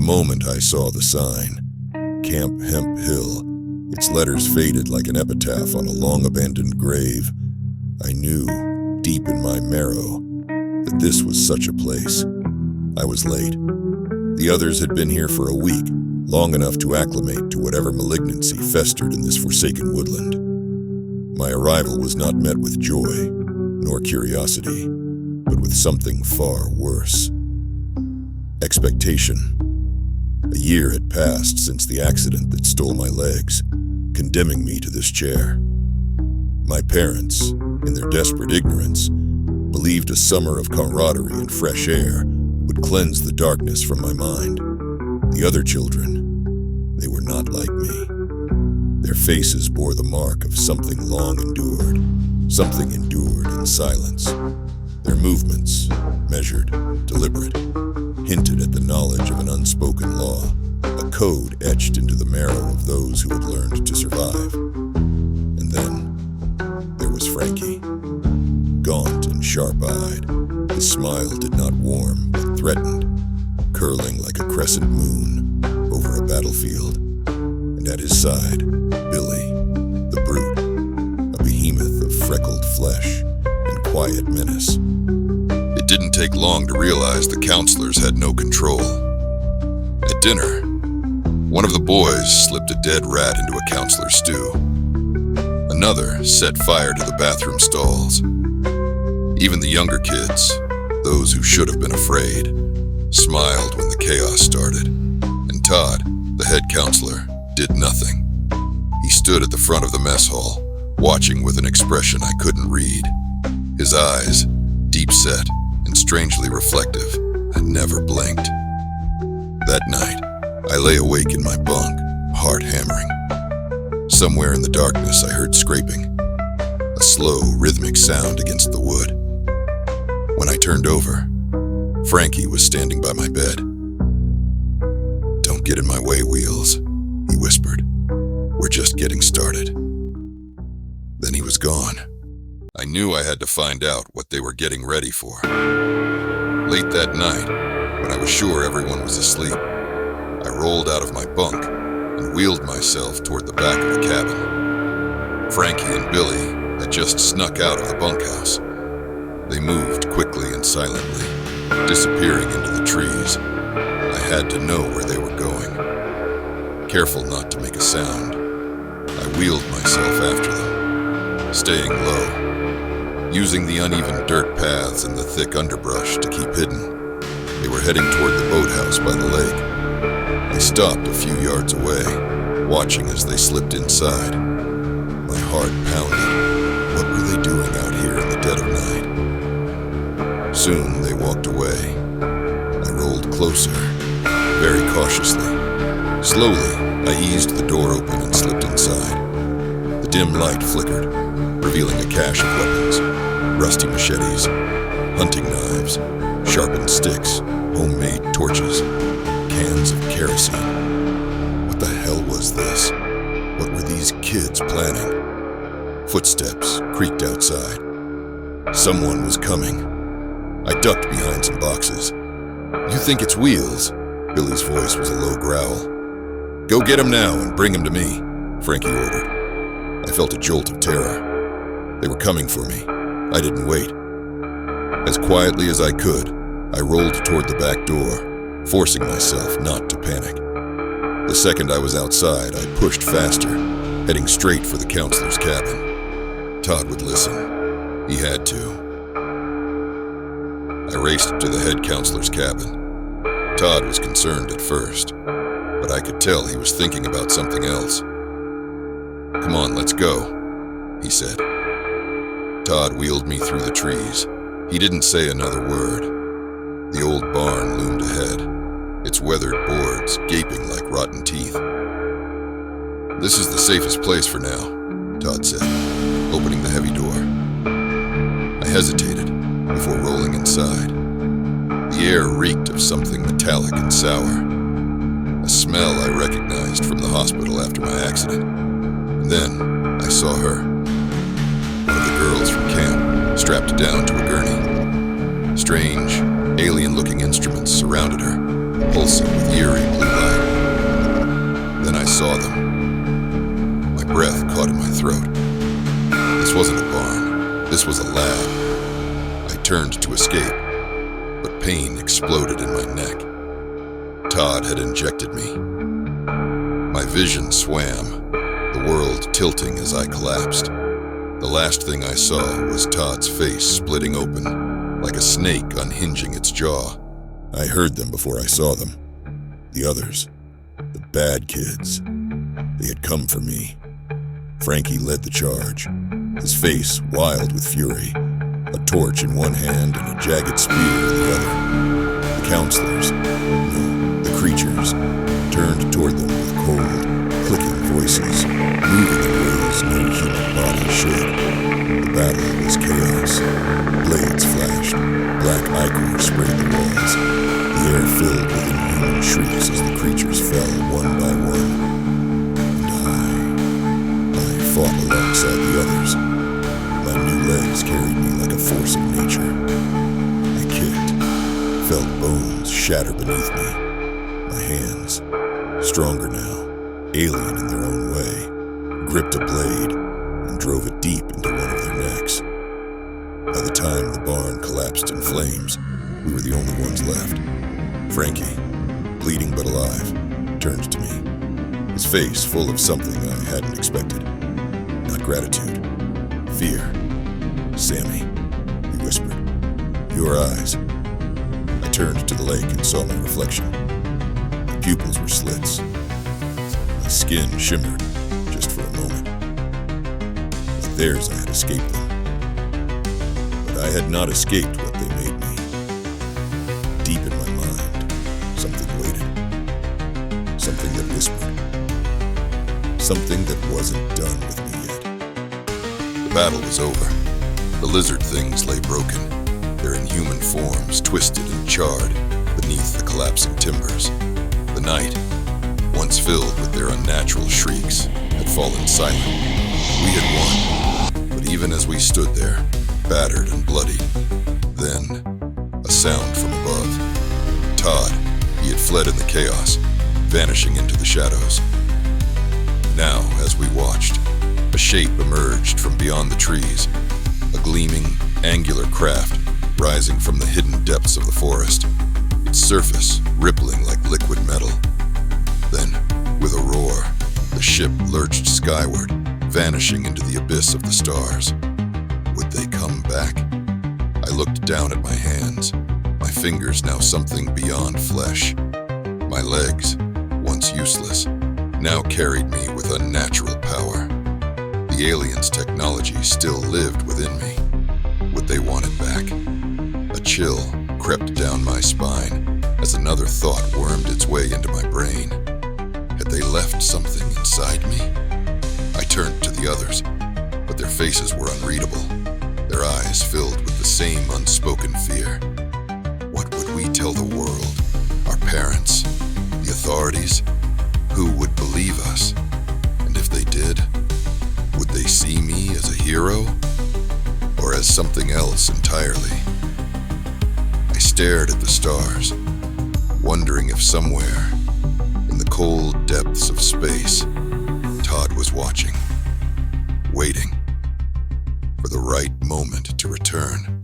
moment I saw the sign, Camp Hemp Hill, its letters faded like an epitaph on a long-abandoned grave, I knew, deep in my marrow, that this was such a place. I was late. The others had been here for a week, long enough to acclimate to whatever malignancy festered in this forsaken woodland. My arrival was not met with joy, nor curiosity, but with something far worse. Expectation. A year had passed since the accident that stole my legs, condemning me to this chair. My parents, in their desperate ignorance, believed a summer of camaraderie and fresh air would cleanse the darkness from my mind. The other children, they were not like me. Their faces bore the mark of something long endured, something endured in silence. Their movements, measured, deliberate, hinted at the knowledge of an unspoken law, a code etched into the marrow of those who had learned to survive. And then there was Frankie. Gaunt and sharp-eyed, his smile did not warm but threatened, curling like a crescent moon over a battlefield. And at his side, Billy, the brute, a behemoth of freckled flesh and quiet menace. It didn't take long to realize the counselors had no control. At dinner, one of the boys slipped a dead rat into a counselor's stew. Another set fire to the bathroom stalls. Even the younger kids, those who should have been afraid, smiled when the chaos started. And Todd, the head counselor, did nothing. He stood at the front of the mess hall, watching with an expression I couldn't read. His eyes, deep set and strangely reflective, had never blinked. That night, I lay awake in my bunk, heart hammering. Somewhere in the darkness, I heard scraping, a slow, rhythmic sound against the wood. When I turned over, Frankie was standing by my bed. "Don't get in my way, Wheels," he whispered. "We're just getting started." Then he was gone. I knew I had to find out what they were getting ready for. Late that night, when I was sure everyone was asleep, I rolled out of my bunk and wheeled myself toward the back of the cabin. Frankie and Billy had just snuck out of the bunkhouse. They moved quickly and silently, disappearing into the trees. I had to know where they were going. Careful not to make a sound, I wheeled myself after them, staying low, using the uneven dirt paths and the thick underbrush to keep hidden. They were heading toward the boathouse by the lake. I stopped a few yards away, watching as they slipped inside. My heart pounded. What were they doing out here in the dead of night? Soon they walked away. I rolled closer, very cautiously. Slowly, I eased the door open and slipped inside. The dim light flickered, revealing a cache of weapons: rusty machetes, hunting knives, sharpened sticks, homemade torches, cans of kerosene. What the hell was this? What were these kids planning? Footsteps creaked outside. Someone was coming. I ducked behind some boxes. "You think it's Wheels?" Billy's voice was a low growl. "Go get him now and bring him to me," Frankie ordered. I felt a jolt of terror. They were coming for me. I didn't wait. As quietly as I could, I rolled toward the back door, forcing myself not to panic. The second I was outside, I pushed faster, heading straight for the counselor's cabin. Todd would listen. He had to. I raced to the head counselor's cabin. Todd was concerned at first, but I could tell he was thinking about something else. "Come on, let's go," he said. Todd wheeled me through the trees. He didn't say another word. The old barn loomed ahead, its weathered boards gaping like rotten teeth. "This is the safest place for now," Todd said, opening the heavy door. I hesitated before rolling inside. The air reeked of something metallic and sour, a smell I recognized from the hospital after my accident. And then I saw her, one of the girls from camp, strapped down to a gurney. Strange, alien-looking instruments surrounded her, pulsing with eerie blue light. Then I saw them. My breath caught in my throat. This wasn't a barn. This was a lab. I turned to escape, but pain exploded in my neck. Todd had injected me. My vision swam, the world tilting as I collapsed. The last thing I saw was Todd's face splitting open, like a snake unhinging its jaw. I heard them before I saw them. The others. The bad kids. They had come for me. Frankie led the charge, his face wild with fury, a torch in one hand and a jagged spear in the other. The counselors, no, the creatures, turned toward them with cold, clicking voices, moving in ways no human body should. The battle was chaos. Blades flashed, black ichor sprayed the walls. The air filled with inhuman shrieks as the creatures fell one by one. And I fought alongside the others. My new legs carried me like a force of nature. I kicked, felt bones shatter beneath me. My hands, stronger now, alien in their own way, gripped a blade and drove it deep into one of their necks. By the time the barn collapsed in flames, we were the only ones left. Frankie, bleeding but alive, turned to me, his face full of something I hadn't expected. Not gratitude, fear. "Sammy," he whispered, "your eyes." I turned to the lake and saw my reflection. My pupils were slits. My skin shimmered, just for a moment. Like theirs, I had escaped them. But I had not escaped what they made me. Deep in my mind, something waited. Something that whispered. Something that wasn't done with me yet. The battle was over. The lizard things lay broken, their inhuman forms twisted and charred beneath the collapsing timbers. The night, once filled with their unnatural shrieks, had fallen silent. We had won, but even as we stood there, battered and bloodied, then a sound from above. Todd, he had fled in the chaos, vanishing into the shadows. Now, as we watched, a shape emerged from beyond the trees, a gleaming, angular craft rising from the hidden depths of the forest, its surface rippling like liquid metal. Then, with a roar, the ship lurched skyward, vanishing into the abyss of the stars. Would they come back? I looked down at my hands, my fingers now something beyond flesh. My legs, once useless, now carried me with unnatural power. The aliens' technology still lived within me. Would they want it back? A chill crept down my spine as another thought wormed its way into my brain. Had they left something inside me? I turned to the others, but their faces were unreadable, their eyes filled with the same unspoken fear. What would we tell the world? Our parents? The authorities? Who would believe us? And if they did, would they see me as a hero? Or as something else entirely? I stared at the stars, wondering if somewhere, in the cold depths of space, Todd was watching, waiting for the right moment to return.